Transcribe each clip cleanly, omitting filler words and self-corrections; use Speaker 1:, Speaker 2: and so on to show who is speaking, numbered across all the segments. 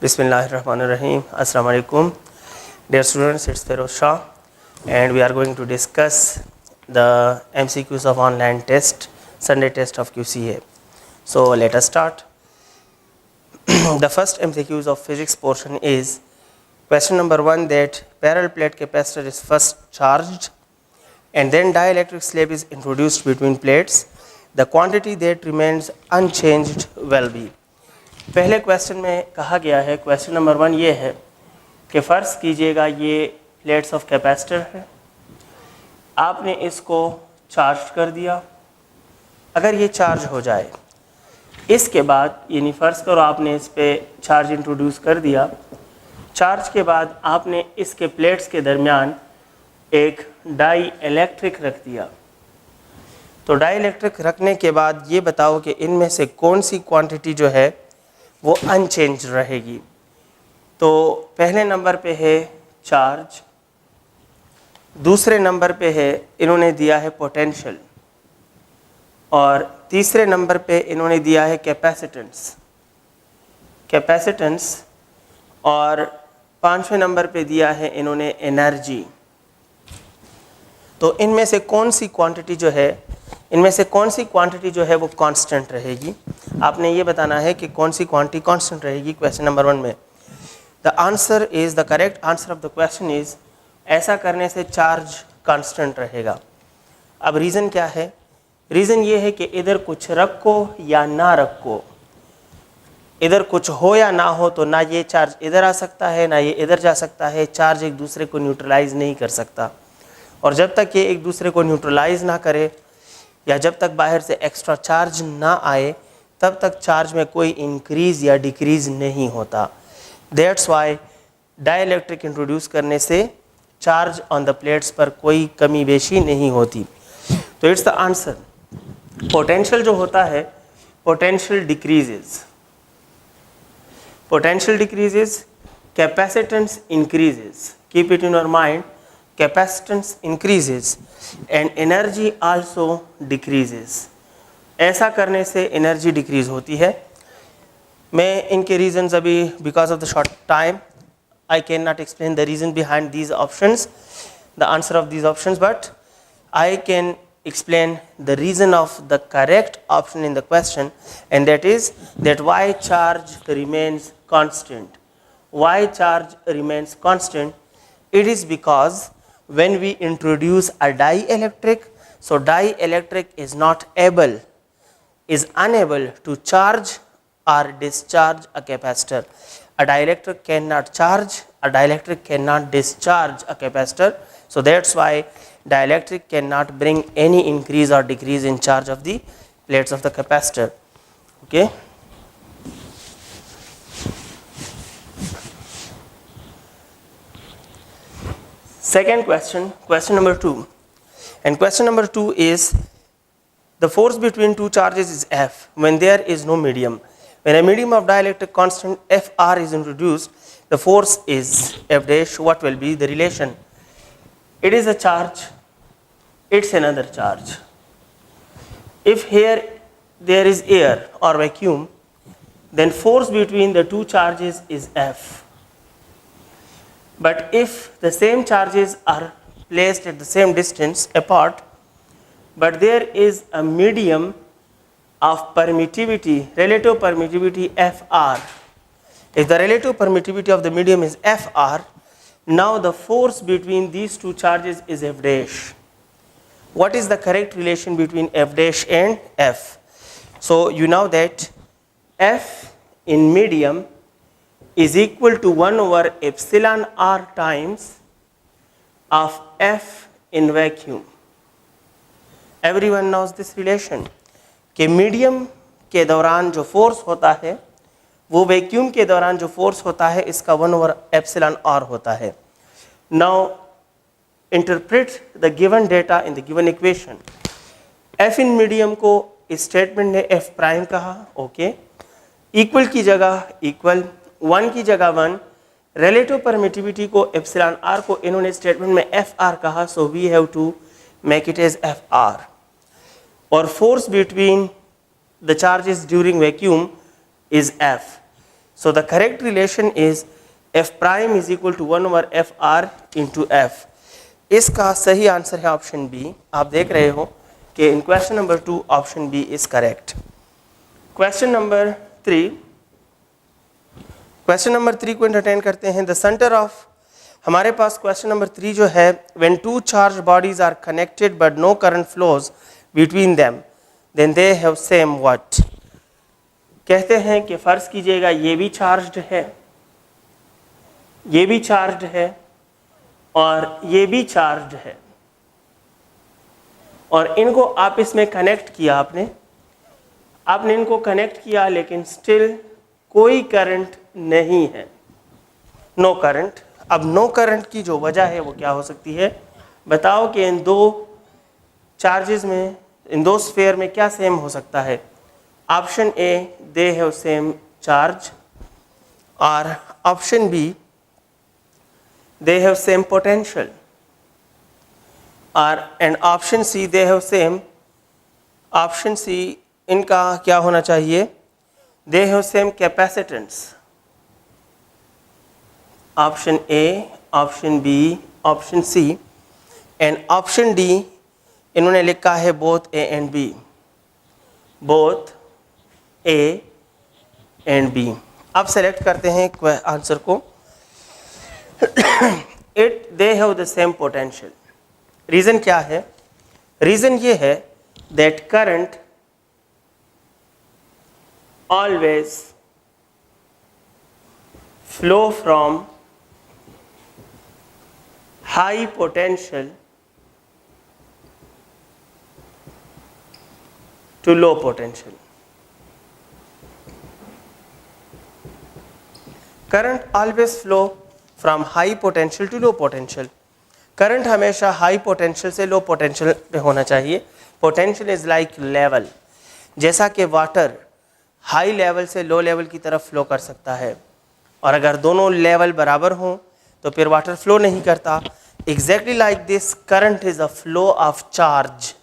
Speaker 1: Bismillahirrahmanirrahim. Assalamu alaikum. Dear students, it's Feroz Shah and we are going to discuss the MCQs of online test, Sunday test of QCA. So let us start. The first MCQs of physics portion is question number 1, that parallel plate capacitor is first charged and then dielectric slab is introduced between plates. The quantity that remains unchanged will be. पहले question में कहा गया है, question number 1 ये है कि फ़र्ज़ कीजिएगा ये प्लेट्स ऑफ कैपेसिटर है, आपने इसको चार्ज कर दिया। अगर ये चार्ज हो जाए, इसके बाद यानी फ़र्ज़ करो आपने इस पे चार्ज इंट्रोड्यूस कर दिया, चार्ज के बाद आपने इसके प्लेट्स के दरमियान एक डाई इलेक्ट्रिक रख दिया। तो डाई इलेक्ट्रिक रखने के बाद ये बताओ कि इनमें से कौन सी क्वांटिटी जो है वो अनचेंज रहेगी। तो पहले नंबर पे है चार्ज, दूसरे नंबर पे है इन्होंने दिया है पोटेंशियल, और तीसरे नंबर पे इन्होंने दिया है कैपेसिटेंस, और पांचवें नंबर पे दिया है इन्होंने एनर्जी। तो इनमें से कौन सी क्वांटिटी जो है वो कांस्टेंट रहेगी। आपने ये बताना है कि कौन सी क्वांटिटी कांस्टेंट रहेगी क्वेश्चन नंबर 1 में। The correct answer of the question is, ऐसा करने से चार्ज कांस्टेंट रहेगा। अब रीज़न क्या है? रीज़न ये है कि इधर कुछ रखो या ना रखो, इधर कुछ हो या ना हो, तो ना ये चार्ज इधर आ सकता है ना ये इधर जा सकता है। चार्ज एक दूसरे को न्यूट्रलाइज नहीं कर सकता, और जब तक ये एक दूसरे को न्यूट्रलाइज ना करे या जब तक बाहर से एक्स्ट्रा चार्ज ना आए, तब तक चार्ज में कोई इंक्रीज़ या डिक्रीज़ नहीं होता। दैट्स वाई डाइलेक्ट्रिक इंट्रोड्यूस करने से चार्ज ऑन द प्लेट्स पर कोई कमी बेशी नहीं होती। तो इट्स द आंसर। पोटेंशियल जो होता है, potential decreases, capacitance increases. Keep it in your mind, capacitance increases and energy also decreases। ऐसा करने से एनर्जी डिक्रीज होती है। मैं इनके रीजंस अभी because of the short time I can not explain the reason behind these options, the answer of these options, but I can explain the reason of the correct option in the question, and that is that why charge remains constant. Why charge remains constant? It is because when we introduce a dielectric, so dielectric is unable to charge or discharge a capacitor. A dielectric cannot charge, a dielectric cannot discharge a capacitor. So that's why dielectric cannot bring any increase or decrease in charge of the plates of the capacitor. Okay. Second question, question number 2. And question number 2 is, the force between two charges is F when there is no medium. When a medium of dielectric constant Fr is introduced, the force is F dash. What will be the relation? It is a charge, it's another charge. If here there is air or vacuum, then force between the two charges is F. But if the same charges are placed at the same distance apart, but there is a medium of permittivity, relative permittivity Fr. If the relative permittivity of the medium is Fr, now the force between these two charges is F dash. What is the correct relation between F dash and F? So you know that F in medium is equal to 1 over epsilon r times of F in vacuum. Everyone knows this relation कि medium के दौरान जो force होता है वो vacuum के दौरान जो फोर्स होता है इसका 1 over epsilon r होता है। Now interpret the given data in the given equation. F in medium को इस स्टेटमेंट ने F प्राइम कहा, ओके। इक्वल की जगह इक्वल, 1 की जगह 1, रिलेटिव परमिटिविटी को एप्सिलॉन आर को इन्होंने स्टेटमेंट में एफ आर कहा, so we have to make it as F R. और force between the charges during vacuum is F. So the correct relation is f prime is equal to 1 over f r into f. इसका सही answer है option B. आप देख रहे हो कि in question number 2 option B is correct. Question number 3 को entertain करते हैं. द सेंटर ऑफ, हमारे पास क्वेश्चन नंबर 3 जो है, when two charge bodies are connected but no current flows between them then they have same what. कहते हैं कि फर्ज कीजिएगा ये भी चार्ज्ड है, ये भी चार्ज्ड है और ये भी चार्ज्ड है, और इनको आप इसमें कनेक्ट किया, आपने इनको कनेक्ट किया, लेकिन स्टिल कोई करंट नहीं है, नो करंट. अब नो करंट की जो वजह है वो क्या हो सकती है, बताओ कि इन दो चार्जेस में, इन दो स्फीयर में क्या सेम हो सकता है. Option A, they have same charge, और option B, they have same potential, and option C, they have same, option C इनका क्या होना चाहिए, they have same capacitance. option A, option B, option C, and option D इन्होंने लिखा है both A and B, both A and B. अब select करते हैं आंसर को. they have the same potential. Reason क्या है, रीज़न ये है that current always flow from high potential to low potential. Current always flow from high potential to low potential. Current हमेशा high potential से low potential पे होना चाहिए. Potential is like level, जैसा कि वाटर हाई लेवल से low level की तरफ फ्लो कर सकता है, और अगर दोनों लेवल बराबर हों तो फिर वाटर फ्लो नहीं करता. Exactly like this current is a flow of charge,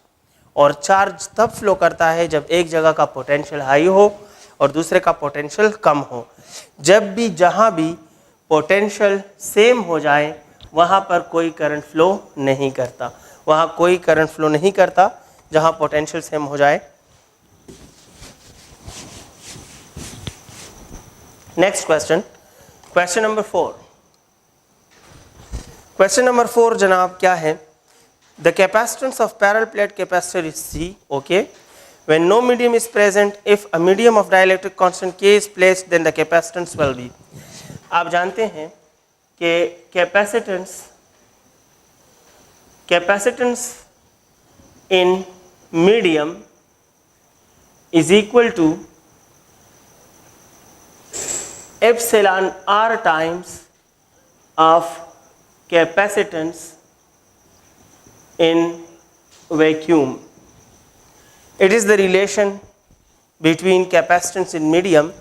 Speaker 1: और चार्ज तब फ्लो करता है जब एक जगह का पोटेंशियल हाई हो और दूसरे का पोटेंशियल कम हो. जब भी जहाँ भी पोटेंशियल सेम हो जाए वहाँ पर कोई करंट फ्लो नहीं करता, वहाँ कोई करंट फ्लो नहीं करता जहाँ पोटेंशियल सेम हो जाए. Next question, question number 4. Question number 4 जनाब क्या है, the capacitance of parallel plate capacitor is C. Okay, when no medium is present, if a medium of dielectric constant K is placed then the capacitance will be. आप जानते हैं कि capacitance in medium is equal to epsilon r times of capacitance in vacuum. It is the relation between capacitance in medium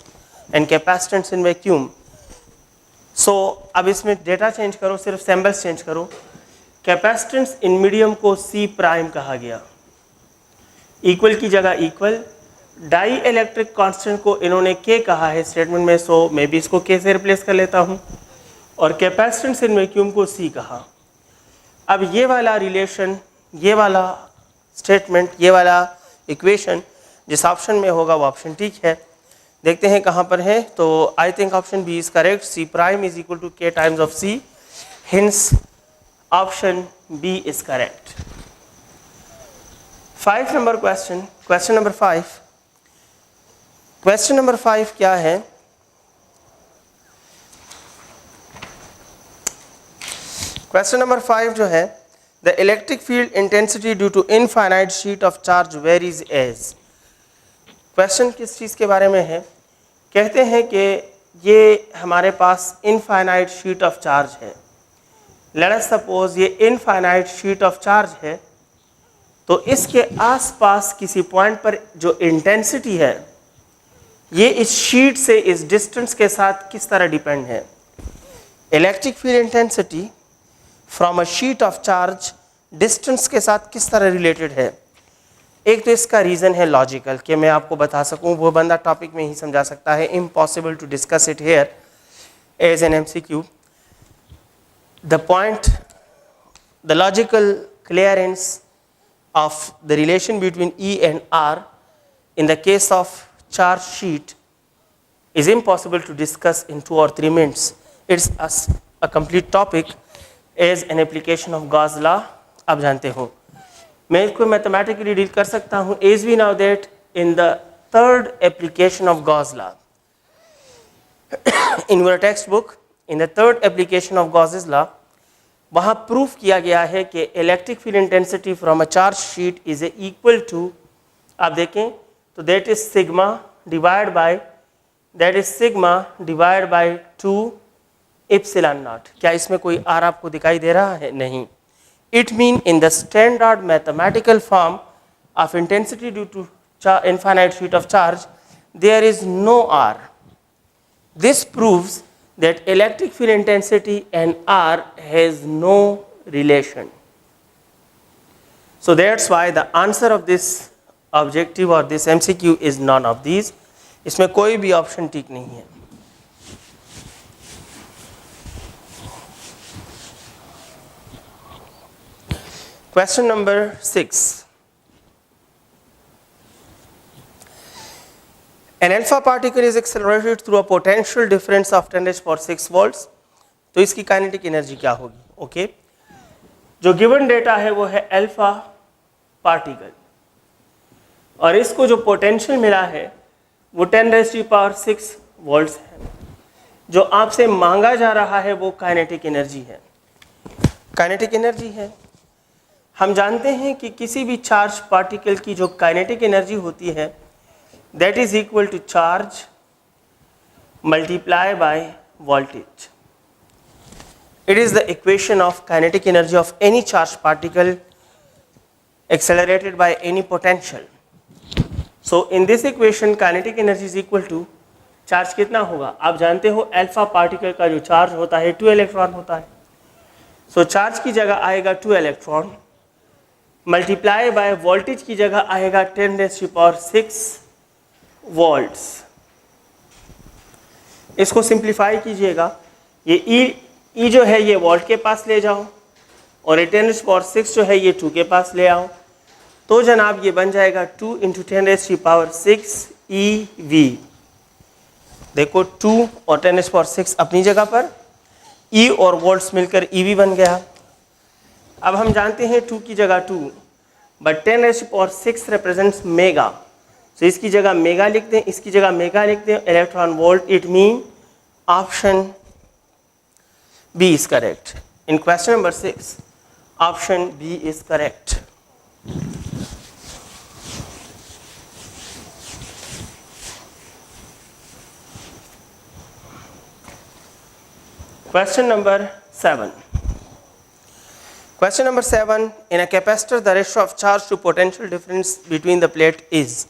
Speaker 1: and capacitance in vacuum. So अब इसमें data change करो, सिर्फ symbols change करो. Capacitance in medium को C prime कहा गया, equal की जगह इक्वल. डाई इलेक्ट्रिक कांस्टेंट को इन्होंने K कहा है स्टेटमेंट में, सो मैं भी इसको K से रिप्लेस कर लेता हूँ, और कैपेसिटेंस इन वैक्यूम को C कहा. अब ये वाला रिलेशन, ये वाला स्टेटमेंट, ये वाला इक्वेशन जिस ऑप्शन में होगा वो ऑप्शन ठीक है. देखते हैं कहाँ पर है, तो I think option B is correct. C prime is equal to K times of C, hence option B is correct. 5 number question, question number 5. Question number 5 क्या है, क्वेश्चन नंबर 5 जो है, the electric field intensity due to infinite sheet of charge varies as. Question किस चीज़ के बारे में है, कहते हैं कि ये हमारे पास इनफाइनाइट शीट ऑफ चार्ज है. लेट अस सपोज ये इनफाइनाइट शीट ऑफ चार्ज है, तो इसके आसपास किसी पॉइंट पर जो इंटेंसिटी है ये इस शीट से इस डिस्टेंस के साथ किस तरह डिपेंड है. Electric field intensity from a sheet of charge distance के साथ किस तरह रिलेटेड है. एक तो इसका रीज़न है लॉजिकल, कि मैं आपको बता सकूं, वो बंदा टॉपिक में ही समझा सकता है, impossible to discuss it here as an MCQ. The point, the logical clearance of the relation between E and R in the case of charge sheet is impossible to discuss in 2 or 3 minutes. It's a complete topic as an application of Gauss law. आप जानते हो मैं इसको mathematically deal कर सकता हूँ, as we know that in the third application of Gauss law in your textbook, in the third application of Gauss's law, वहाँ proof किया गया है कि electric field intensity from a charge sheet is equal to, आप देखें तो that is sigma divide by 2 epsilon naught. क्या इसमें कोई आर आपको दिखाई दे रहा है? नहीं. It mean in the standard mathematical form of intensity due to infinite sheet of charge there is no R. This proves that electric field intensity and R has no relation. So that's why the answer of this objective or this MCQ is none of these. इसमें कोई भी option ठीक नहीं है. Question number 6. An alpha particle is accelerated through a potential difference of 10⁶ volts. तो इसकी kinetic energy क्या होगी? ओके, जो गिवन डेटा है वो है अल्फा पार्टिकल, और इसको जो पोटेंशियल मिला है वो 10⁶ वोल्ट्स है. जो आपसे मांगा जा रहा है वो काइनेटिक एनर्जी है. काइनेटिक एनर्जी है, हम जानते हैं कि किसी भी चार्ज पार्टिकल की जो काइनेटिक एनर्जी होती है that is equal to charge multiplied by voltage. It is the equation of kinetic energy of any charged particle accelerated by any potential. So in this equation kinetic energy is equal to charge कितना होगा? आप जानते हो alpha particle का जो charge होता है 2 electron होता है. सो चार्ज की जगह आएगा 2 इलेक्ट्रॉन मल्टीप्लाई बाय वोल्टेज की जगह आएगा 10⁶ वोल्ट्स. इसको सिंप्लीफाई कीजिएगा, ये ई जो है ये वोल्ट के पास ले जाओ और ये 10⁶ जो है ये 2 के पास ले आओ, तो जनाब ये बन जाएगा 2 × 10⁶ EV. देखो 2 और 10⁶ अपनी जगह पर, ई और वोल्ट्स मिलकर EV बन गया. अब हम जानते हैं 2 की जगह 2, बट 10⁶ रिप्रेजेंट्स मेगा, तो इसकी जगह मेगा लिख दें, इसकी जगह मेगा लिख दें, electron volt. It mean option B is correct. In question number 6 option B is correct. Question number 7. Question number 7. In a capacitor, the ratio of charge to potential difference between the plate is.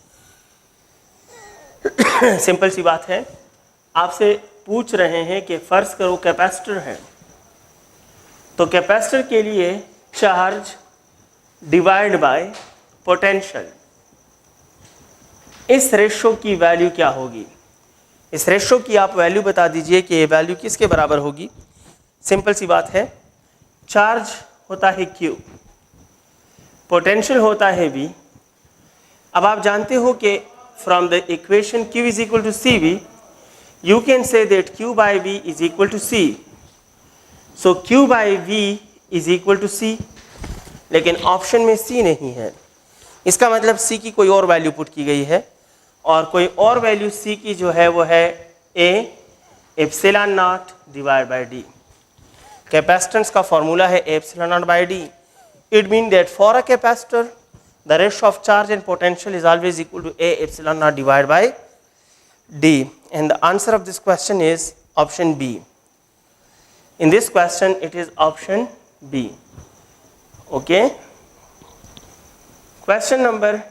Speaker 1: Simple सी बात है, आपसे पूछ रहे हैं कि फर्ज करो कैपेसिटर है, तो कैपेसिटर के लिए चार्ज डिवाइड बाय पोटेंशियल, इस रेशो की वैल्यू क्या होगी? इस रेशो की आप वैल्यू बता दीजिए कि ये वैल्यू किसके बराबर होगी. सिंपल सी बात है, चार्ज होता है Q, पोटेंशियल होता है V. अब आप जानते हो कि from the equation Q is equal to CV, you can say that Q by V is equal to C. So Q by V is equal to C, लेकिन ऑप्शन में C नहीं है. इसका मतलब C की कोई और वैल्यू पुट की गई है, और कोई और वैल्यू C की जो है वो है A epsilon naught divide by D. Capacitance का फॉर्मूला है epsilon naught by D. It mean that for a capacitor the ratio of charge and potential is always equal to A epsilon naught divide by D. And the answer of this question is option B. In this question it is option B. Okay. Question number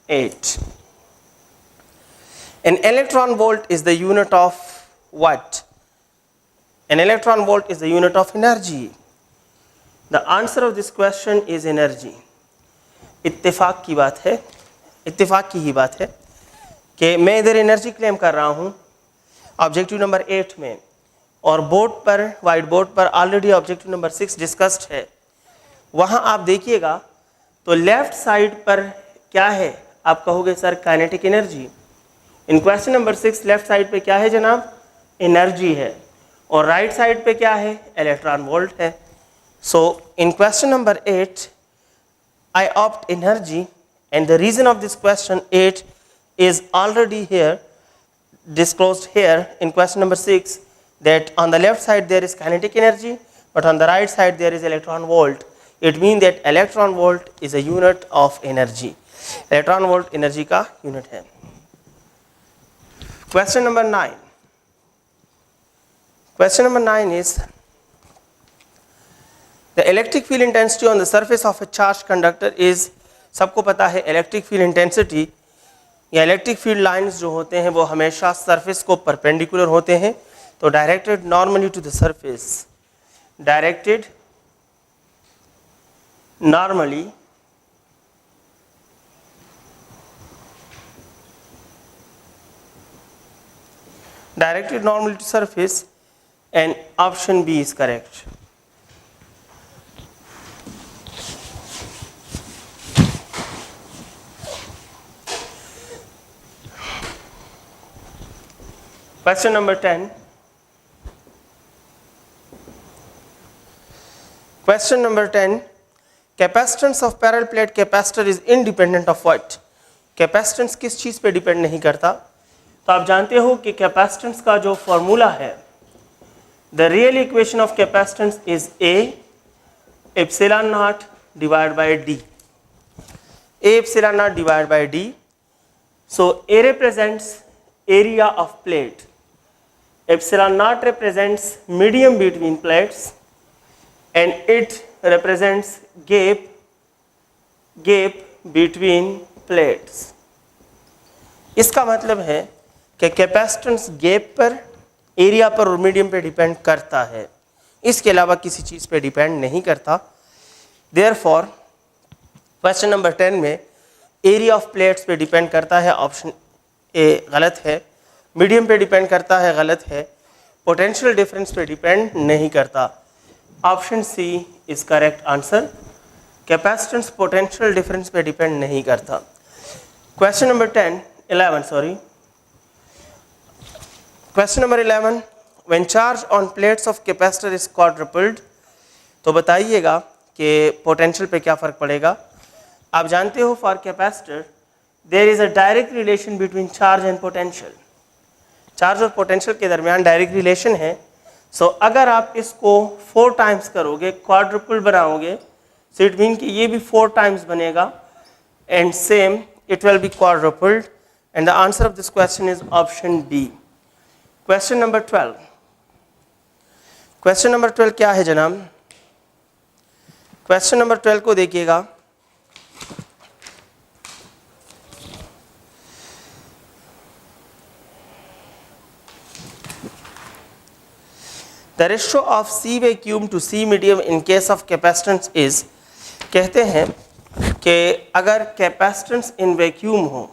Speaker 1: 8. An electron volt is the unit of what? An electron volt is the unit of energy. The answer of this question is energy. इत्तेफाक की बात है, इत्तेफाक की ही बात है कि मैं इधर एनर्जी क्लेम कर रहा हूँ ऑब्जेक्टिव नंबर 8 में, और बोर्ड पर, वाइट बोर्ड पर ऑलरेडी ऑब्जेक्टिव नंबर 6 डिस्कस्ड है। वहाँ आप देखिएगा तो लेफ्ट साइड पर क्या है, आप कहोगे सर काइनेटिक एनर्जी। इन क्वेश्चन नंबर 6 लेफ्ट साइड पे क्या है जनाब, एनर्जी है, और राइट साइड पे क्या है, इलेक्ट्रॉन वोल्ट है। सो इन question number 8 I opt energy, and the reason of this question 8 is already here, disclosed here in question number 6, that on the left side there is kinetic energy, but on the right side there is electron volt. It means that electron volt is a unit of energy. Electron volt energy का unit है. Question number 9. Question number 9 is the electric field intensity on the surface of a charged conductor is, सबको पता है electric field intensity या electric field lines जो होते हैं वो हमेशा सरफेस को परपेंडिकुलर होते हैं, तो directed normally to the surface, directed normally to surface, and option B is correct. Question number 10. Question number 10. Capacitance of parallel plate capacitor is independent of what? Capacitance किस चीज़ पे डिपेंड नहीं करता? तो आप जानते हो कि कैपेसिटेंस का जो फॉर्मूला है, the real equation of capacitance is A epsilon naught divide by D. A epsilon naught divide by D. So A represents area of plate, epsilon naught represents medium between plates, and it represents gap between plates. इसका मतलब है कि capacitance gap पर, area पर और medium पे depend करता है, इसके अलावा किसी चीज़ पे डिपेंड नहीं करता. देयरफॉर क्वेश्चन नंबर 10 में एरिया ऑफ प्लेट्स पे डिपेंड करता है, ऑप्शन ए गलत है. मीडियम पे डिपेंड करता है, गलत है. पोटेंशियल डिफरेंस पे डिपेंड नहीं करता. Option C is correct answer. Capacitance potential difference पे डिपेंड नहीं करता. Question number 11 sorry. Question number 11. When charge on plates of capacitor is quadrupled, तो बताइएगा कि पोटेंशियल पे क्या फ़र्क पड़ेगा. आप जानते हो for capacitor there is a direct relation between charge and potential. Charge और पोटेंशियल के दरमियान डायरेक्ट रिलेशन है. सो अगर आप इसको 4 टाइम्स करोगे, क्वाड्रुपल बनाओगे, सो इट मीन कि ये भी 4 टाइम्स बनेगा, and same it will be quadrupled, and the answer of this question is option B. Question number 12. Question number 12 क्या है जनाब? क्वेश्चन नंबर 12 को देखिएगा. The ratio of C vacuum to C medium in case of capacitance is, कहते हैं कि अगर capacitance in vacuum हो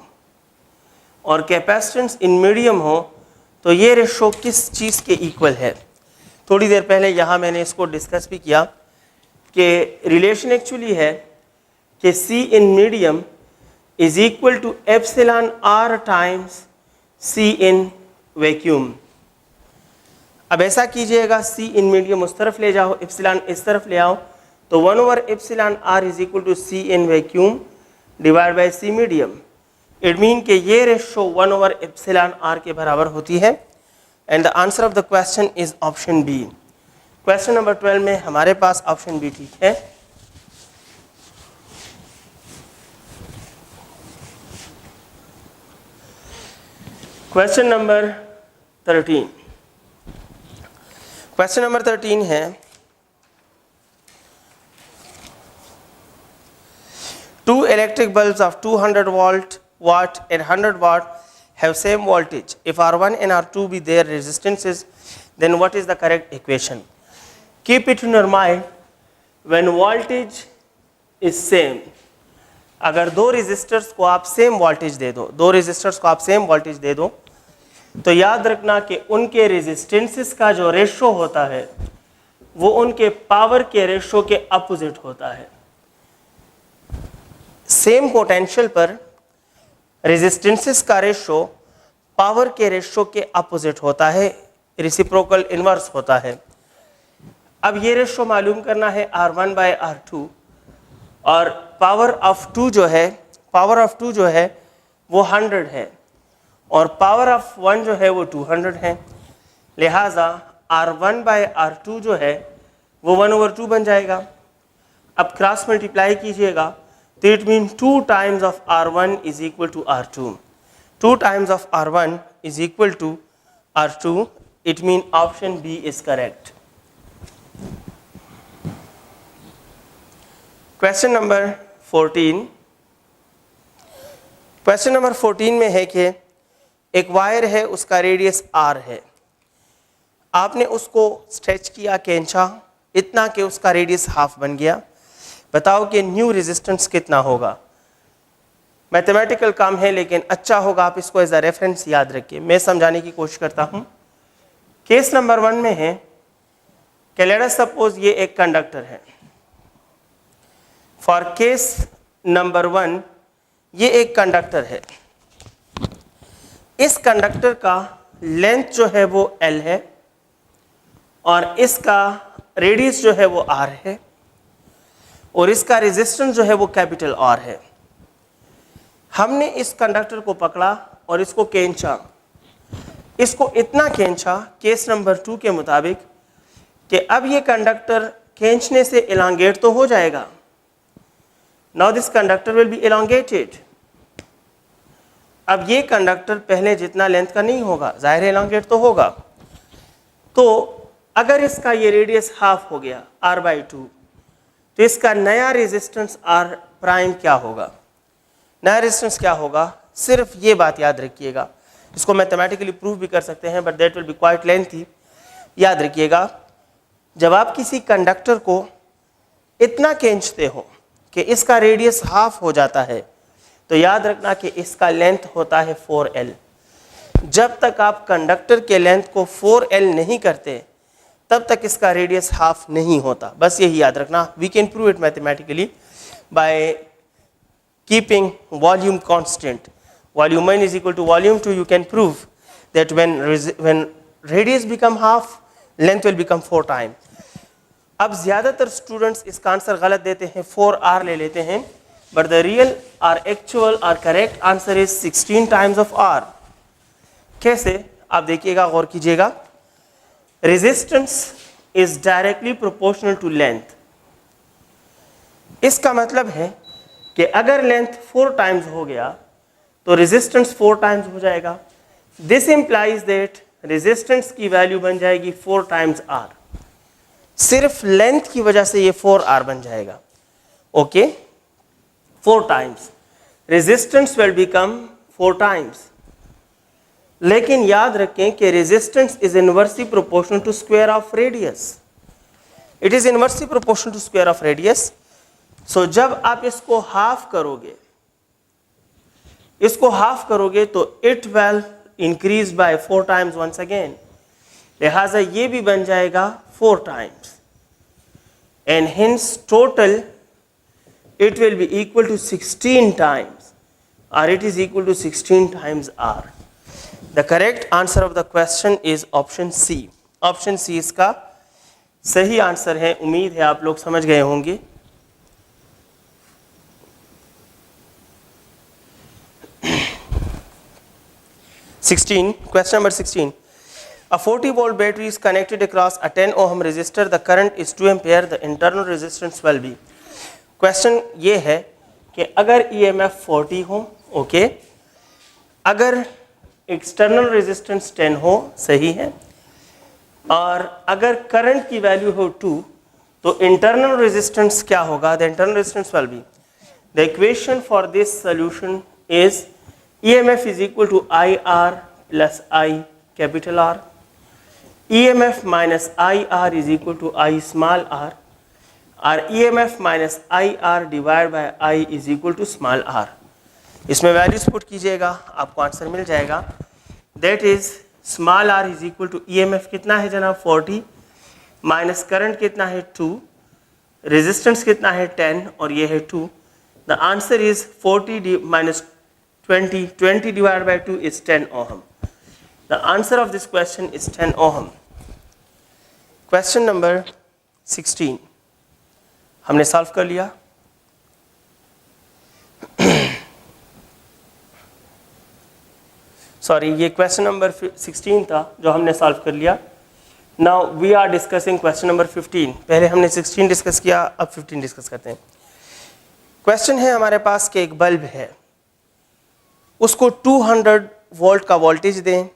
Speaker 1: और कैपेसिटेंस इन मीडियम हो तो ये रेशो किस चीज़ के इक्वल है. थोड़ी देर पहले यहाँ मैंने इसको डिस्कस भी किया कि रिलेशन एक्चुअली है कि C in medium is equal to epsilon R times C in vacuum. अब ऐसा कीजिएगा, C इन मीडियम उस तरफ ले जाओ, एप्सिलॉन इस तरफ ले आओ, तो 1 over epsilon R is equal to C in vacuum divide by C medium. It mean कि ये रेशो 1 ओवर एप्सिलॉन R के बराबर होती है, and the answer of the question is option B. Question number 12 में हमारे पास ऑप्शन बी ठीक है. Question number 13. क्वेश्चन नंबर 13 है, two electric bulbs of 200 watt and 100 watt have same voltage. If R1 and R2 be their resistances, then what is the correct equation? Keep it in your mind, when voltage is same, अगर दो resistors को आप same voltage दे दो, दो resistors को आप same voltage दे दो, तो याद रखना कि उनके रेजिस्टेंसेस का जो रेशो होता है वो उनके पावर के रेशो के अपोजिट होता है। सेम पोटेंशियल पर रेजिस्टेंसेस का रेशो पावर के रेशो के अपोजिट होता है, रेसिप्रोकल इनवर्स होता है। अब ये रेशो मालूम करना है R1 बाय R2, और पावर ऑफ 2 जो है, पावर ऑफ 2 जो है वो 100 है और पावर ऑफ 1 जो है वो 200 है। लिहाजा R1 बाय R2 जो है वो 1/2 बन जाएगा। अब क्रॉस मल्टीप्लाई कीजिएगा तो it mean 2 times of R1 is equal to R2, 2 times of R1 is equal to R2, it mean option B is correct. Question number 14, question number 14 में है कि एक वायर है, उसका रेडियस R है, आपने उसको स्ट्रेच किया, खींचा इतना कि उसका रेडियस हाफ बन गया। बताओ कि न्यू रेजिस्टेंस कितना होगा। मैथमेटिकल काम है लेकिन अच्छा होगा आप इसको एज अ रेफरेंस याद रखिए। मैं समझाने की कोशिश करता हूँ। केस नंबर 1 में है कि लेट अस सपोज ये एक कंडक्टर है। फॉर केस नंबर 1 ये एक कंडक्टर है। इस कंडक्टर का लेंथ जो है वो L है और इसका रेडियस जो है वो R है और इसका रेजिस्टेंस जो है वो कैपिटल R है। हमने इस कंडक्टर को पकड़ा और इसको खींचा, इसको इतना खींचा केस नंबर 2 के मुताबिक कि अब ये कंडक्टर खींचने से इलांगेट तो हो जाएगा। Now this conductor will be elongated. अब ये कंडक्टर पहले जितना लेंथ का नहीं होगा, जाहिर है इलांगेट तो होगा। तो अगर इसका ये रेडियस हाफ हो गया R/2, तो इसका नया रेजिस्टेंस R प्राइम क्या होगा? नया रेजिस्टेंस क्या होगा? सिर्फ ये बात याद रखिएगा। इसको मैथमेटिकली प्रूव भी कर सकते हैं but that will be quite lengthy. याद रखिएगा, जब आप किसी कंडक्टर को इतना खींचते हो कि इसका रेडियस हाफ हो जाता है, तो याद रखना कि इसका लेंथ होता है 4L। जब तक आप कंडक्टर के लेंथ को 4L नहीं करते तब तक इसका रेडियस हाफ नहीं होता। बस यही याद रखना। We can prove it mathematically by keeping volume constant. Volume 1 is equal to volume 2. You can prove that when radius become half, length will become 4 times. अब ज़्यादातर स्टूडेंट्स इसका आंसर गलत देते हैं, 4R ले लेते हैं, but the real or actual or correct answer is 16 times of R. कैसे? आप देखिएगा, गौर कीजिएगा। Resistance is directly proportional to length. इसका मतलब है कि अगर लेंथ 4 टाइम्स हो गया तो रेजिस्टेंस 4 टाइम्स हो जाएगा। दिस इंप्लाइज दैट रेजिस्टेंस की वैल्यू बन जाएगी 4 टाइम्स R। सिर्फ लेंथ की वजह से ये 4R बन जाएगा। Okay, 4 times resistance will become 4 times. लेकिन याद रखें कि resistance is inversely proportional to square of radius. It is inversely proportional to square of radius. So जब आप इसको हाफ करोगे तो it will increase by 4 times once again. लिहाजा ये भी बन जाएगा 4 times and hence total it will be equal to 16 times और it is equal to 16 times R। The correct answer of the question is option C. Option C इसका सही answer है। उम्मीद है आप लोग समझ गए होंगे। Question number 16. A 40-volt battery is connected across a 10 ohm resistor. The current is 2 ampere. The internal resistance will be. Question ये है कि अगर EMF 40 हो, ओके, अगर एक्सटर्नल रेजिस्टेंस 10 हो, सही है, और अगर करंट की वैल्यू हो 2, तो इंटरनल रेजिस्टेंस क्या होगा? The internal resistance will be, the equation for this solution is EMF is equal to IR plus I capital R. EMF minus IR is equal to I small r. Or EMF minus IR divide by I is equal to small r। इसमें values put कीजिएगा, आपको answer मिल जाएगा। That is small r is equal to EMF कितना है जनाब 40 minus current कितना है 2, रेजिस्टेंस कितना है 10 और ये है 2। The answer is 40 minus 20 divided by 2 is 10 ohm. The answer of this question is 10 ohm. Question number 16 हमने सॉल्व कर लिया। सॉरी, ये क्वेश्चन नंबर 16 था जो हमने सॉल्व कर लिया। Now we are discussing question number 15। पहले हमने 16 डिस्कस किया, अब 15 डिस्कस करते हैं। क्वेश्चन है हमारे पास कि एक बल्ब है, उसको 200 वोल्ट का वोल्टेज दें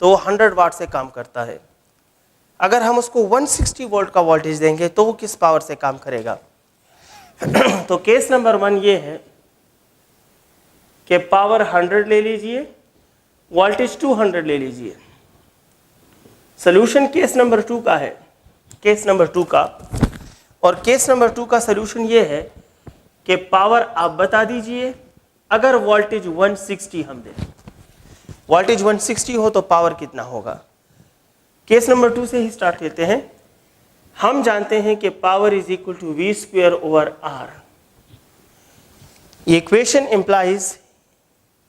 Speaker 1: तो 100 वाट से काम करता है। अगर हम उसको 160 वोल्ट का वोल्टेज देंगे तो वो किस पावर से काम करेगा? तो केस नंबर 1 ये है कि पावर 100 ले लीजिए, वोल्टेज 200 ले लीजिए। सॉल्यूशन केस नंबर 2 का है, केस नंबर 2 का। और केस नंबर 2 का सॉल्यूशन ये है कि पावर आप बता दीजिए। अगर वोल्टेज 160 हम दें, वोल्टेज 160 हो तो पावर कितना होगा? केस नंबर 2 से ही स्टार्ट लेते हैं। हम जानते हैं कि power is equal to V square over R। ये इक्वेशन इंप्लाइज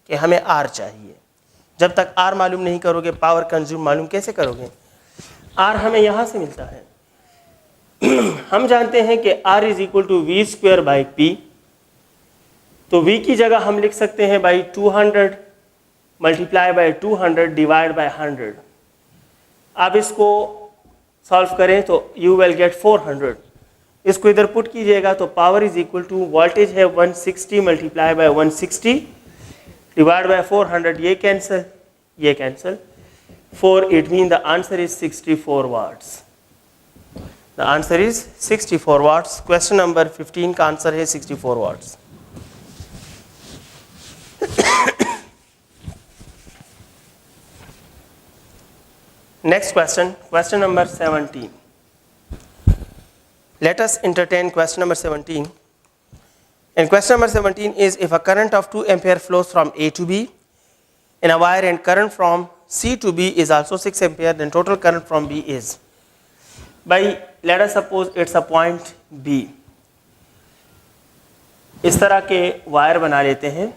Speaker 1: कि हमें R चाहिए। जब तक R मालूम नहीं करोगे, पावर कंज्यूम मालूम कैसे करोगे? R हमें यहां से मिलता है। हम जानते हैं कि R is equal to V square by P। तो V की जगह हम लिख सकते हैं by 200 multiply by 200 divide by 100। आप इसको सॉल्व करें तो यू विल गेट 400। इसको इधर पुट कीजिएगा तो power is equal to voltage है 160 मल्टीप्लाई बाई 160 डिवाइड बाई 400। ये कैंसिल, ये cancel. 4 it mean the answer is 64 watts. The answer is 64 watts. Question number 15 का आंसर है 64 watts. Next question, question number 17. Let us entertain question number 17. And question number 17 is, if a current of 2 ampere flows from A to B in a wire and current from C to B is also 6 ampere, then total current from B is. By, let us suppose it's a point B. इस तरह के wire बना लेते हैं।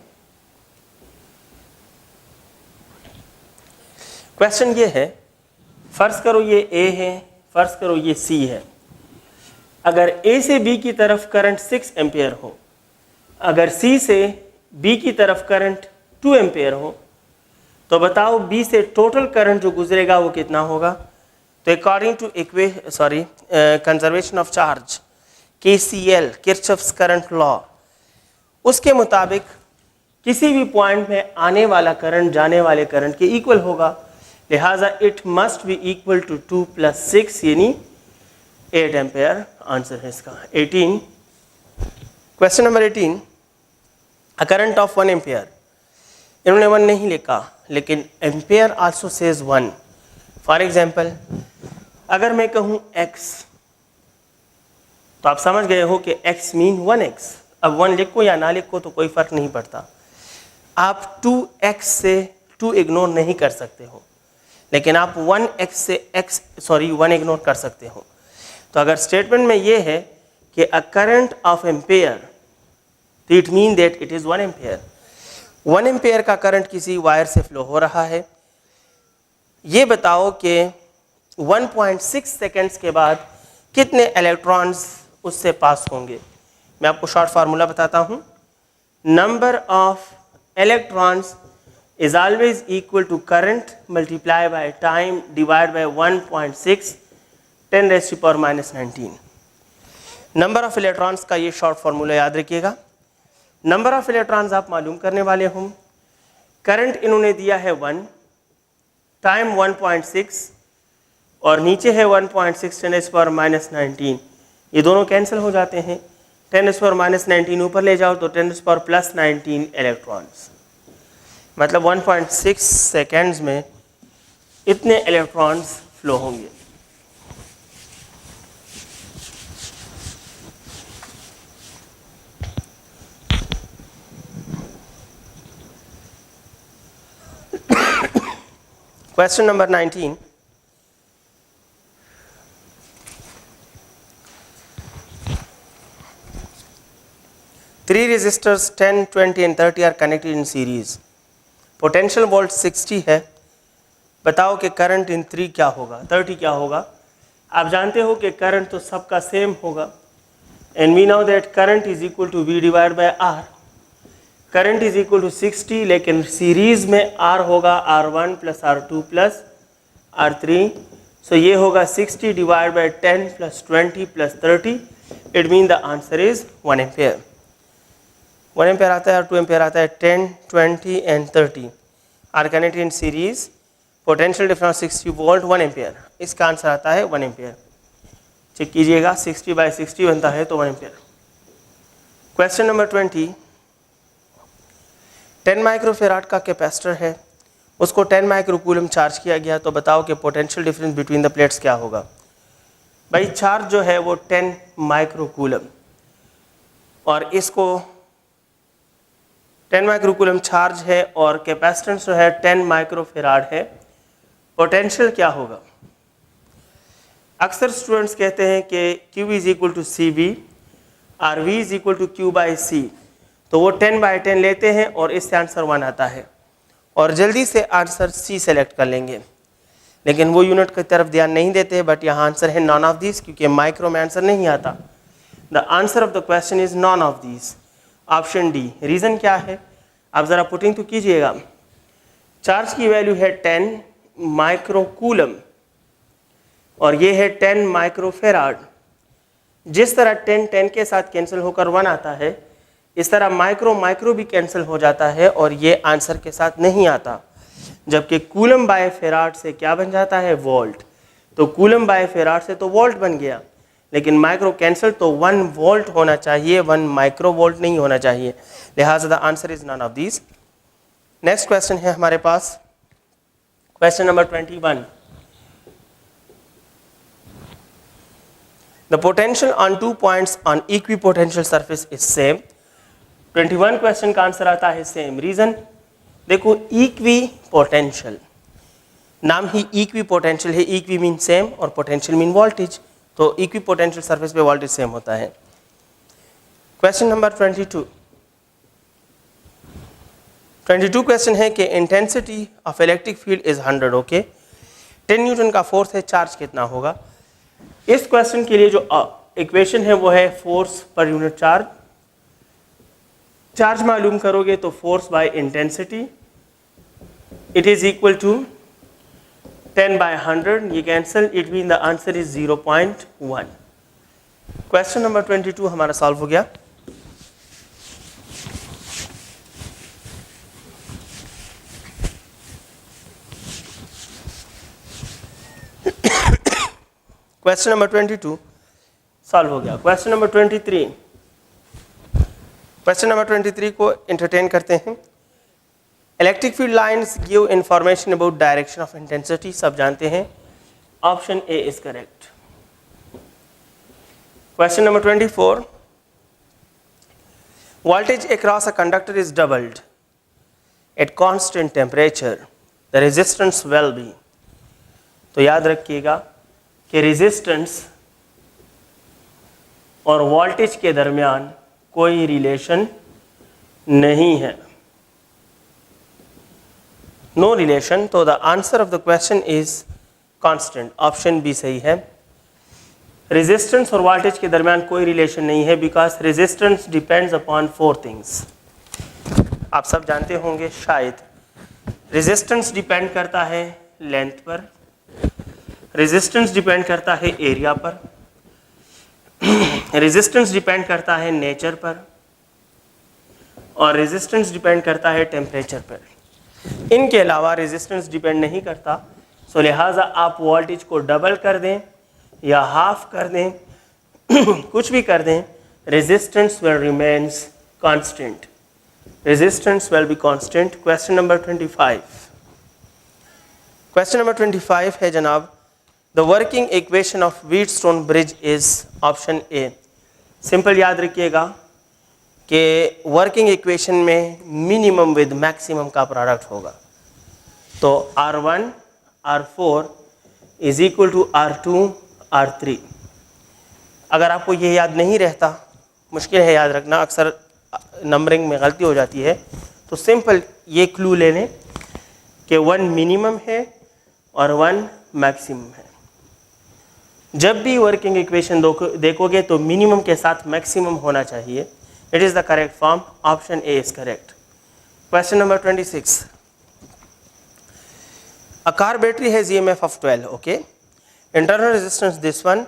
Speaker 1: Question ये है, फर्ज करो ये A है, फर्ज करो ये C है। अगर A से B की तरफ करंट 6 एम्पियर हो, अगर C से B की तरफ करंट 2 एम्पियर हो, तो बताओ B से टोटल करंट जो गुजरेगा वो कितना होगा? तो according to conservation of charge KCL, Kirchhoff's current law, उसके मुताबिक किसी भी पॉइंट में आने वाला करंट जाने वाले करंट के इक्वल होगा। लिहाजा it must be equal to 2 + 6 यानी 8 एम्पेयर। आंसर है इसका 18। Question number 18, a current of 1 ampere. इन्होंने 1 नहीं लिखा, लेकिन ampere also says 1। For example, अगर मैं कहूँ x, तो आप समझ गए हो कि x मीन 1x। अब 1 लिखो या ना लिखो तो कोई फर्क नहीं पड़ता। आप 2x से 2 इग्नोर नहीं कर सकते हो, लेकिन आप 1x से 1 इग्नोर कर सकते हो। तो अगर स्टेटमेंट में ये है कि अ करंट ऑफ एम्पेयर, तो it mean that it is 1 ampere. 1 ampere का करंट किसी वायर से फ्लो हो रहा है। ये बताओ कि 1.6 सेकेंड्स के बाद कितने इलेक्ट्रॉन्स उससे पास होंगे। मैं आपको शॉर्ट फार्मूला बताता हूँ। Number of electrons is always equal to current multiplied by time divided by 1.6 10⁻⁻19। Number of electrons का ये शॉर्ट फार्मूला याद रखिएगा। नंबर ऑफ इलेक्ट्रॉन्स आप मालूम करने वाले हूँ। करंट इन्होंने दिया है 1, टाइम 1.6 और नीचे है 1.6 10⁻⁻19। ये दोनों कैंसिल हो जाते हैं। 10⁻⁻19 ऊपर ले जाओ तो 10⁻+19 इलेक्ट्रॉन्स, मतलब 1.6 सेकेंड्स में इतने इलेक्ट्रॉन्स फ्लो होंगे। Question number 19. Three resistors 10, 20 and 30 are connected in series. Potential volt 60 है. बताओ कि करंट इन 3 क्या होगा, 30 क्या होगा. आप जानते हो कि करंट तो सबका सेम होगा. And we know that current is equal to V divided by R. Current is equal to 60, लेकिन सीरीज में R होगा R1 plus R2 plus R3. सो ये होगा 60 divide by 10 plus 20 plus 30. It mean the answer is 1 ampere. 1 ampere आता है और 2 ampere आता है. 10, 20 and 30 are connected in series. Potential difference 60 volt 1 ampere. इसका आंसर आता है 1 एम्पेयर. चेक कीजिएगा, 60 बाई 60 बनता है तो 1 एम्पेयर. Question number 20. 10 माइक्रोफेराड का कैपेसिटर है, उसको 10 माइक्रोकूलम चार्ज किया गया. तो बताओ कि potential difference between the plates क्या होगा. भाई चार्ज जो है वो 10 माइक्रोकूलम और इसको 10 माइक्रोकूलम चार्ज है और कैपेसिटेंस जो है 10 माइक्रोफेराड है. पोटेंशियल क्या होगा. अक्सर स्टूडेंट्स कहते हैं कि Q is equal to C V और V is equal to Q by C. तो वो 10 बाई 10 लेते हैं और इससे आंसर 1 आता है और जल्दी से आंसर C सेलेक्ट कर लेंगे. लेकिन वो यूनिट की तरफ ध्यान नहीं देते. बट यहाँ आंसर है नॉन ऑफ दिस, क्योंकि माइक्रो में आंसर नहीं आता. The answer of the question is none of this, option D. Reason क्या है आप ज़रा पुटिंग तो कीजिएगा. चार्ज की वैल्यू है 10 माइक्रोकूलम और ये है 10 माइक्रोफेराड. जिस तरह 10 10 के साथ कैंसिल होकर 1 आता है, इस तरह माइक्रो माइक्रो भी कैंसिल हो जाता है और ये आंसर के साथ नहीं आता. जबकि कूलम बाय फेराड से क्या बन जाता है, वोल्ट. तो कूलम बाय फेराड से तो वोल्ट बन गया, लेकिन माइक्रो कैंसिल तो 1 वोल्ट होना चाहिए, 1 माइक्रो वोल्ट नहीं होना चाहिए. लिहाजा the answer is non of these. Next question है हमारे पास question number 21. The potential on 2 points on equipotential surface is same. 21 question का आंसर आता है सेम. रीजन देखो, इक्वी पोटेंशियल, नाम ही इक्वी पोटेंशियल है. इक्वी मीन सेम और पोटेंशियल मीन वोल्टेज. तो इक्वी पोटेंशियल सरफेस पे वोल्टेज सेम होता है. Question number 22. 22 क्वेश्चन है कि intensity of electric field is 100. Okay, 10 Newton का फोर्स है, चार्ज कितना होगा. इस क्वेश्चन के लिए जो इक्वेशन है वो है force per unit charge. Charge मालूम करोगे तो force by intensity, it is equal to 10 by 100. ये cancel, it mean the answer is 0.1. Question number 22 हमारा सॉल्व हो गया. क्वेश्चन नंबर 22 सॉल्व हो गया. Question number 23. क्वेश्चन नंबर 23 को एंटरटेन करते हैं. Electric field lines give information about direction of intensity. सब जानते हैं, option A is correct. Question number 24. Voltage across a conductor is doubled at constant temperature, the resistance will be. तो याद रखिएगा कि रेजिस्टेंस और वोल्टेज के दरमियान कोई रिलेशन नहीं है, नो रिलेशन. तो the answer of the question is constant. Option B सही है. रेजिस्टेंस और वोल्टेज के दरमियान कोई रिलेशन नहीं है, because resistance depends upon 4 things. आप सब जानते होंगे शायद. रेजिस्टेंस डिपेंड करता है लेंथ पर, रेजिस्टेंस डिपेंड करता है एरिया पर, रेजिस्टेंस डिपेंड करता है नेचर पर, और रेजिस्टेंस डिपेंड करता है टेम्परेचर पर. इनके अलावा रेजिस्टेंस डिपेंड नहीं करता. सो लिहाजा आप वोल्टेज को डबल कर दें या हाफ कर दें, कुछ भी कर दें, resistance will remains constant. Resistance will be constant. Question number 25. Question number 25 है जनाब, the working equation of Wheatstone bridge is option A. Simple याद रखिएगा कि वर्किंग इक्वेशन में मिनिमम विद मैक्सिमम का प्रोडक्ट होगा. तो R1 R4 is equal to R2 R3। अगर आपको ये याद नहीं रहता, मुश्किल है याद रखना, अक्सर नंबरिंग में गलती हो जाती है, तो सिंपल ये क्लू ले लें कि 1 मिनिमम है और 1 मैक्सिमम है। जब भी वर्किंग इक्वेशन देखोगे तो मिनिमम के साथ मैक्सिमम होना चाहिए। It is the correct form, option A is correct. Question number 26, a car battery has EMF of 12, okay, internal resistance this one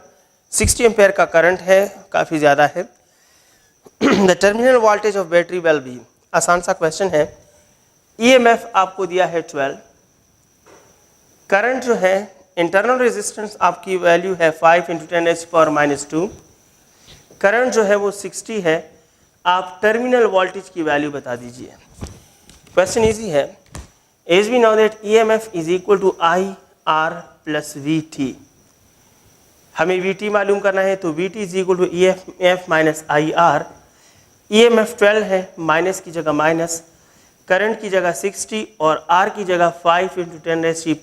Speaker 1: 60 ampere का करंट है, काफ़ी ज़्यादा है। The terminal voltage of battery will be, आसान सा question है। EMF आपको दिया है 12, करंट जो है, इंटरनल रेजिस्टेंस आपकी वैल्यू है 5 × 10⁻⁻², करंट जो है वो 60 है, आप टर्मिनल वोल्टेज की वैल्यू बता दीजिए। क्वेश्चन इजी है। As we know that EMF is equal to IR plus VT। हमें VT मालूम करना है, तो VT is equal to EMF minus IR। EMF 12 है, माइनस की जगह माइनस, करंट की जगह 60 और R की जगह 5 × 10⁻²।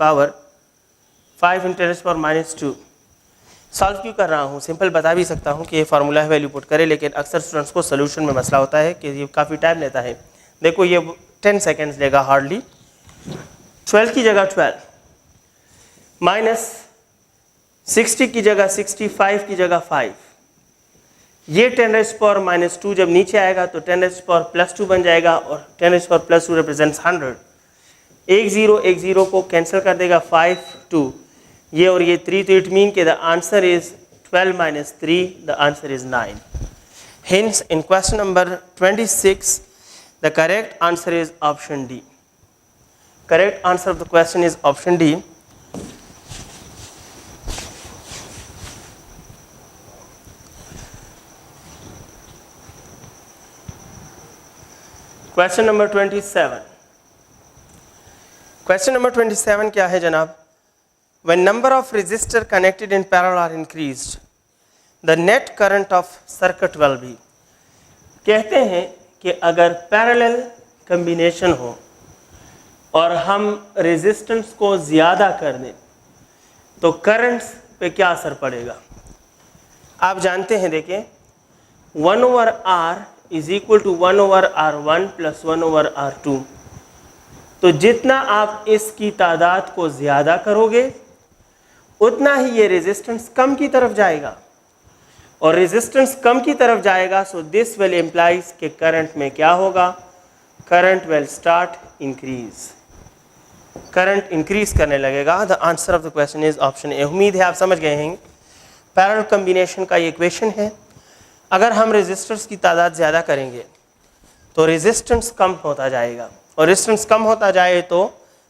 Speaker 1: सॉल्व क्यों कर रहा हूँ, सिंपल बता भी सकता हूँ कि ये फार्मूला है, वैल्यू पुट करें, लेकिन अक्सर स्टूडेंट्स को सोल्यूशन में मसला होता है कि ये काफ़ी टाइम लेता है। देखो ये 10 सेकेंड्स लेगा हार्डली। 12 की जगह 12 माइनस 60 की जगह 65 की जगह 5, ये 10⁻² जब नीचे आएगा तो 10⁻+2 बन जाएगा और 10⁻+2 रिप्रेजेंट्स 100। एक ज़ीरो को कैंसिल कर देगा, 5 2, ये और ये 3, तो इट मीन के the answer is 12 - 3, the answer is 9। Hence in question number 26 the correct answer is option D. Correct answer of the question is option D. Question number 27. Question number 27 क्या है जनाब? When number of resistor connected in parallel are increased, the net current of circuit will be. कहते हैं कि अगर parallel combination हो और हम रेजिस्टेंस को ज़्यादा कर दें तो करंट्स पे क्या असर पड़ेगा? आप जानते हैं, देखें 1/R is equal to 1/R1 plus 1/R2। तो जितना आप इसकी तादाद को ज़्यादा करोगे उतना ही ये रेजिस्टेंस कम की तरफ जाएगा, और रेजिस्टेंस कम की तरफ जाएगा, सो दिस विल इम्प्लाइज कि करंट में क्या होगा, current will start increase, current increase करने लगेगा। The answer of the question is option A. उम्मीद है आप समझ गए हैं। पैरेलल कम्बिनेशन का ये इक्वेशन है, अगर हम रेजिस्टर्स की तादाद ज़्यादा करेंगे तो रेजिस्टेंस कम होता जाएगा, और रेजिस्टेंस कम होता जाए तो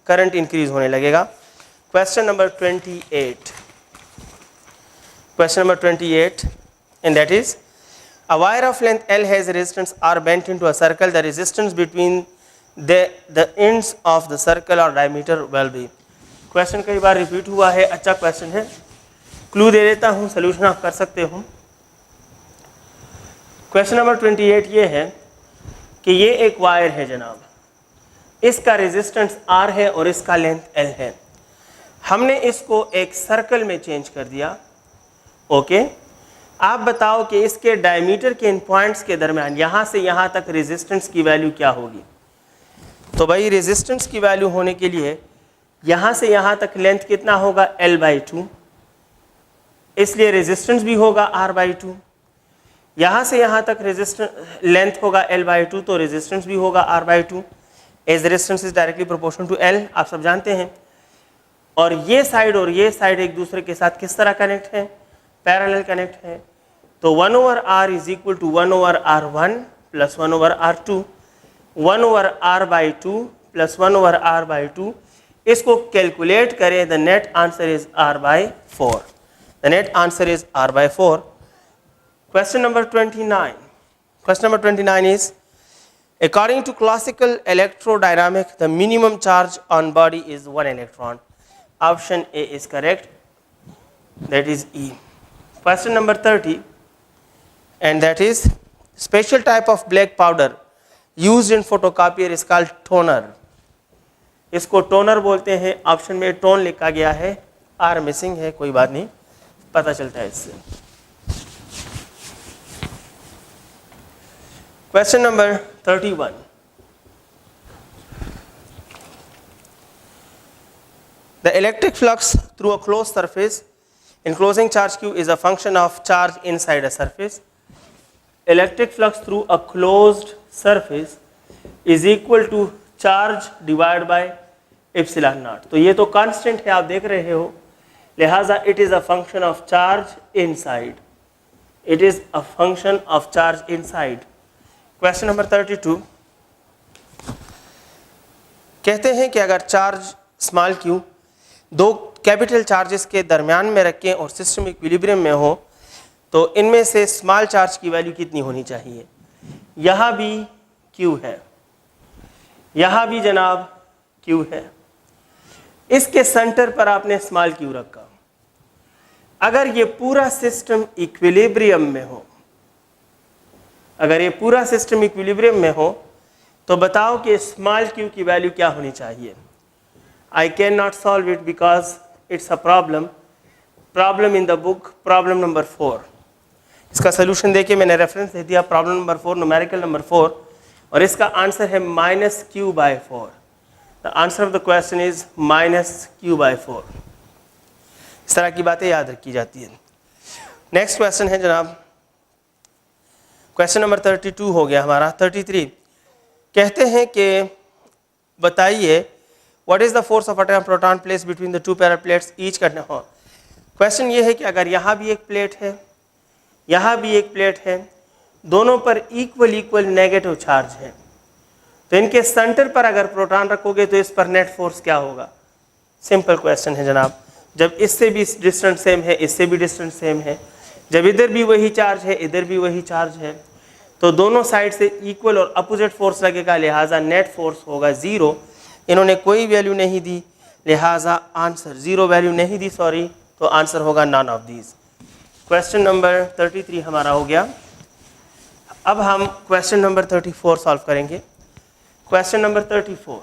Speaker 1: करंट इंक्रीज होने लगेगा। Question number 28, question number 28, and that is a wire of length L has resistance R bent into a circle. The resistance between the ends of the circle or diameter will be. Question कई बार repeat हुआ है, अच्छा question है। Clue दे देता हूँ, solution आप कर सकते हो। क्वेश्चन नंबर 28 ये है कि ये एक वायर है जनाब, इसका रेजिस्टेंस R है और इसका लेंथ L है। हमने इसको एक सर्कल में चेंज कर दिया, ओके। आप बताओ कि इसके डायमीटर के इन पॉइंट्स के दरमियान यहाँ से यहाँ तक रेजिस्टेंस की वैल्यू क्या होगी? तो भाई रेजिस्टेंस की वैल्यू होने के लिए यहाँ से यहाँ तक लेंथ कितना होगा? L/2, इसलिए रेजिस्टेंस भी होगा R/2। यहाँ से यहाँ तक रेजिस्टेंस लेंथ होगा L/2, तो रेजिस्टेंस भी होगा R/2। As resistance is directly proportional to L, आप सब जानते हैं। और ये साइड एक दूसरे के साथ किस तरह कनेक्ट है? पैरेलल कनेक्ट है। तो 1/R is equal to 1/R1 plus 1/R2, 1/R/2 plus 1/R/2। इसको कैलकुलेट करें, the net answer is R/4। The net answer is R/4। Question number 29, question number 29 is according to classical electrodynamics the minimum charge on body is 1 electron. Option A is correct, that is E. Question number 30, and that is special type of black powder used in photocopier is called toner. इसको toner बोलते हैं। Option में tone लिखा गया है, are missing है, कोई बात नहीं, पता चलता है इससे। Question number 31, the electric flux through a closed surface enclosing charge q is a function of charge inside a surface. Electric flux through a closed surface is equal to charge divided by epsilon naught. तो ये तो constant है, आप देख रहे हो, लिहाजा it is a function of charge inside, it is a function of charge inside. Question number 32 कहते हैं कि अगर चार्ज स्मॉल q दो कैपिटल चार्जेस के दरमियान में रखें और सिस्टम इक्विलिब्रियम में हो तो इनमें से स्मॉल चार्ज की वैल्यू कितनी होनी चाहिए। यहाँ भी q है, यहाँ भी जनाब q है, इसके सेंटर पर आपने स्मॉल q रखा। अगर ये पूरा सिस्टम इक्विलिब्रियम में हो, अगर ये पूरा सिस्टम इक्विलिब्रियम में हो तो बताओ कि स्मॉल q की वैल्यू क्या होनी चाहिए। I cannot solve it because it's a problem in the book, problem number 4। इसका सोल्यूशन देखिए, मैंने रेफरेंस दे दिया प्रॉब्लम नंबर 4, न्यूमेरिकल नंबर 4, और इसका आंसर है -q/4। The answer of the question is -q/4। इस तरह की बातें याद रखी जाती है। नेक्स्ट क्वेश्चन है जनाब, क्वेश्चन नंबर 32 हो गया हमारा। 33 कहते हैं कि बताइए what is the force of atomic proton place between the two parallel plates each करने हो। क्वेश्चन ये है कि अगर यहाँ भी एक प्लेट है, यहाँ भी एक प्लेट है, दोनों पर इक्वल नेगेटिव चार्ज है, तो इनके सेंटर पर अगर प्रोटॉन रखोगे तो इस पर नेट फोर्स क्या होगा। सिंपल क्वेश्चन है जनाब। जब इससे भी डिस्टेंस सेम है, इससे भी डिस्टेंस सेम है, जब इधर भी वही चार्ज है, इधर भी वही चार्ज है, तो दोनों साइड से इक्वल और अपोजिट फोर्स लगेगा, लिहाजा नेट फोर्स होगा 0। इन्होंने कोई वैल्यू नहीं दी, लिहाजा आंसर 0 वैल्यू नहीं दी, सॉरी, तो आंसर होगा none of these. Question number 33 हमारा हो गया। अब हम क्वेश्चन नंबर 34 सॉल्व करेंगे। क्वेश्चन नंबर 34,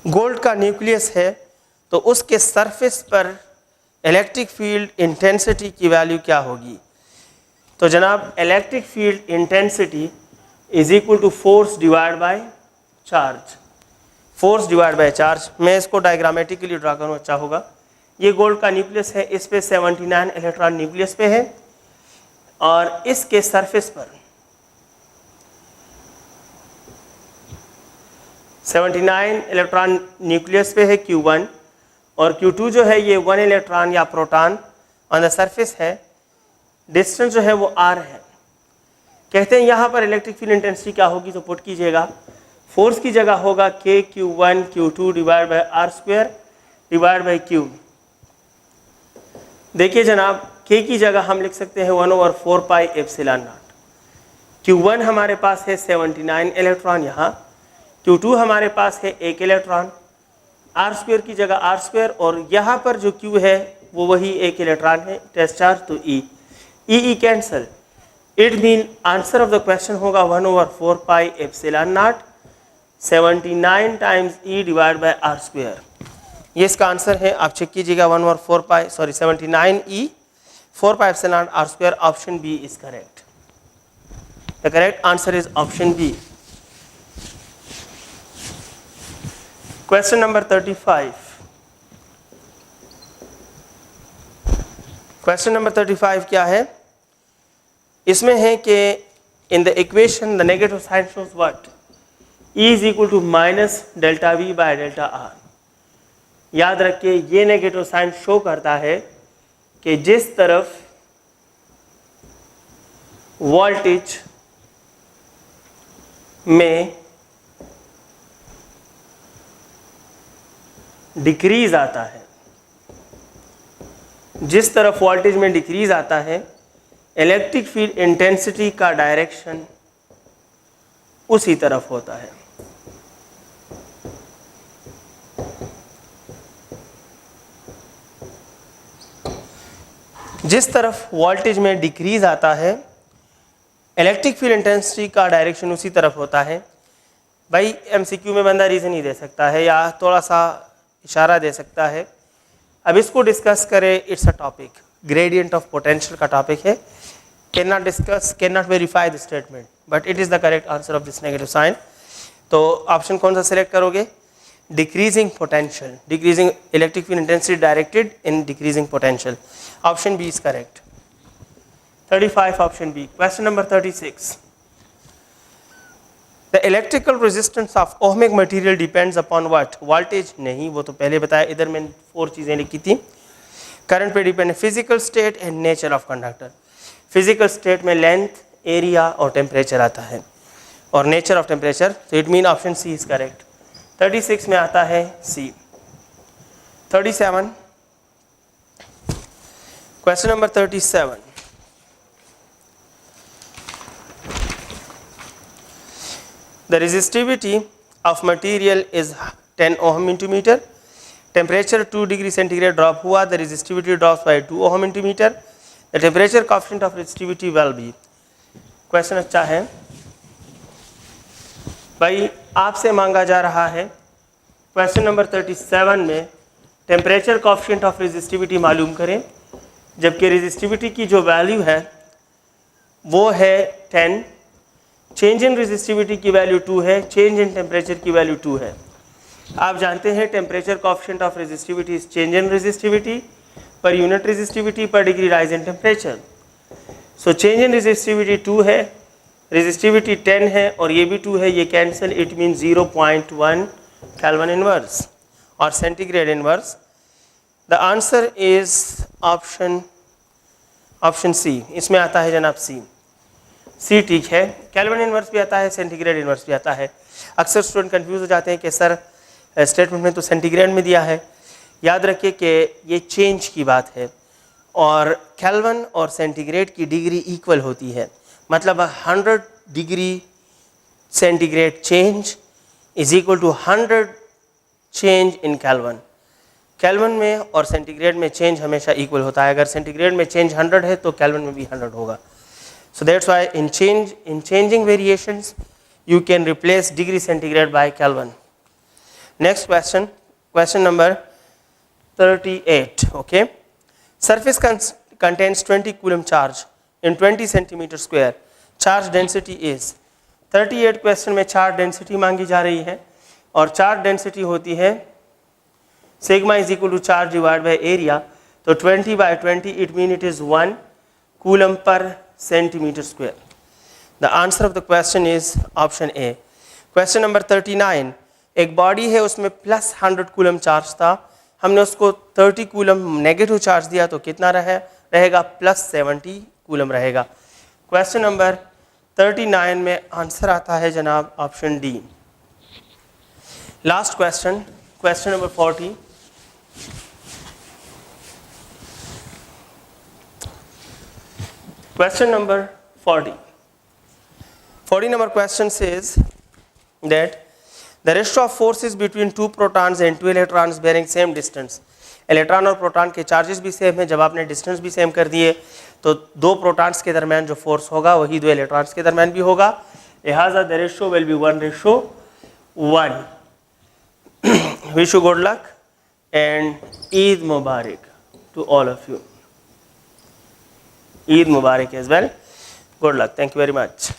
Speaker 1: गोल्ड का न्यूक्लियस है तो उसके सरफेस पर इलेक्ट्रिक फील्ड इंटेंसिटी की वैल्यू क्या होगी। तो जनाब electric field intensity is equal to force divide by charge, force divide by charge. मैं इसको डायग्रामेटिकली ड्रा करूँ, अच्छा होगा। ये गोल्ड का न्यूक्लियस है, इस पे 79 इलेक्ट्रॉन न्यूक्लियस पे है और इसके सरफेस पर 79 इलेक्ट्रॉन न्यूक्लियस पे है Q1 और Q2 जो है ये 1 इलेक्ट्रॉन या प्रोटॉन ऑन द सरफेस है। डिस्टेंस जो है वो r है। कहते हैं यहाँ पर इलेक्ट्रिक फील्ड इंटेंसिटी क्या होगी, तो पुट कीजिएगा, फोर्स की जगह होगा KQ1 Q2 divide by r² divide by Q। देखिए जनाब K की जगह हम लिख सकते हैं 1/4 पाई एप्सिलॉन नॉट। Q1 हमारे पास है 79 इलेक्ट्रॉन, यहाँ Q2 हमारे पास है 1 इलेक्ट्रॉन, r² की जगह r², और यहाँ पर जो Q है वो वही 1 इलेक्ट्रॉन है, टेस्ट चार्ज, तो E cancel. It mean answer of the question होगा 1/4 pi epsilon naught 79 times E divide by r²। ये इसका आंसर है, आप चेक कीजिएगा, 1/4 pi, sorry 79 E 4 pi epsilon r²। Option B is correct. The correct answer is option B. Question number 35। Question number 35 क्या है, इसमें है कि in the equation the negative sign shows what, E is equal to -ΔV by ΔR। याद रखिए ये negative sign show करता है कि जिस तरफ वोल्टेज में डिक्रीज आता है, जिस तरफ वोल्टेज में डिक्रीज आता है, इलेक्ट्रिक फील्ड इंटेंसिटी का डायरेक्शन उसी तरफ होता है। जिस तरफ वोल्टेज में डिक्रीज आता है, इलेक्ट्रिक फील्ड इंटेंसिटी का डायरेक्शन उसी तरफ होता है। भाई MCQ में बंदा रीज़न ही दे सकता है या थोड़ा सा इशारा दे सकता है। अब इसको डिस्कस करें, it's a topic, gradient of potential का टॉपिक है। Can not discuss, can not verify the statement, but it is the correct answer of this negative sign. तो ऑप्शन कौन सा सिलेक्ट करोगे? Decreasing potential, decreasing electric field intensity directed in decreasing potential. Option B is correct. 35 option B. Question number 36, the electrical resistance of ohmic material depends upon what? Voltage नहीं, वो तो पहले बताया, इधर मैंने 4 चीज़ें लिखी थी। करंट पे डिपेंड है, physical state and nature of conductor. Physical state में लेंथ, एरिया और टेम्परेचर आता है, और नेचर ऑफ टेम्परेचर, तो it mean option C is correct. 36 में आता है C. 37, question number 37, the resistivity of material is 10 ohm into meter, temperature 2 degree centigrade drop हुआ, the resistivity drops by 2 ohm into meter, the temperature coefficient of resistivity will be। Question अच्छा है भाई, आपसे मांगा जा रहा है क्वेश्चन नंबर 37 में टेम्परेचर कोएफिशिएंट ऑफ रेजिस्टिविटी मालूम करें, जबकि रेजिस्टिविटी की जो वैल्यू है वो है 10, चेंज इन रेजिस्टिविटी की वैल्यू 2 है, चेंज इन टेम्परेचर की वैल्यू 2 है। आप जानते हैं temperature coefficient of resistivity is change in resistivity per unit resistivity per degree rise in temperature. So change in resistivity 2 है, रेजिस्टिविटी 10 है और ये भी 2 है, ये cancel, it mean 0.1 kelvin inverse और centigrade inverse. The answer is option C, इसमें आता है जनाब सी। सी ठीक है, केल्विन इनवर्स भी आता है, सेंटीग्रेड इनवर्स भी आता है। अक्सर स्टूडेंट कंफ्यूज हो जाते हैं कि सर स्टेटमेंट में तो सेंटीग्रेड में दिया है। याद रखिए कि ये चेंज की बात है और केल्विन और सेंटीग्रेड की डिग्री इक्वल होती है, मतलब 100 degree centigrade change is equal to 100 change in kelvin. Kelvin में और सेंटीग्रेड में चेंज हमेशा इक्वल होता है। अगर सेंटीग्रेड में चेंज 100 है तो केल्विन में भी 100 होगा। So that's why in changing variations you can replace degree centigrade by Kelvin. Next question, question number 38. Okay, surface contains 20 coulomb charge in 20 centimeter square. Charge density is 38। क्वेश्चन में charge density मांगी जा रही है और चार्ज डेंसिटी होती है sigma is equal to charge divide by area. तो 20/20 it mean it is 1 coulomb पर centimeter square. The answer of the question is option A. Question number 39, एक बॉडी है उसमें प्लस 100 कूलम चार्ज था, हमने उसको 30 कूलम नेगेटिव चार्ज दिया तो कितना रहेगा? प्लस 70 कूलम रहेगा। क्वेश्चन नंबर 39 में आंसर आता है जनाब option D. Last question, question number 40, question number 40 number question says that the ratio of forces between two protons and two electrons bearing same distance। Electron और proton के charges भी same है, जब आपने डिस्टेंस भी सेम कर दिए तो दो प्रोटॉन्स के दरमियान जो फोर्स होगा वही दो इलेक्ट्रॉन्स के दरमियान भी होगा, लिहाजा the ratio will be 1:1। Wish you good luck and Eid Mubarak to all of you. Eid Mubarak as well. Good luck. Thank you very much.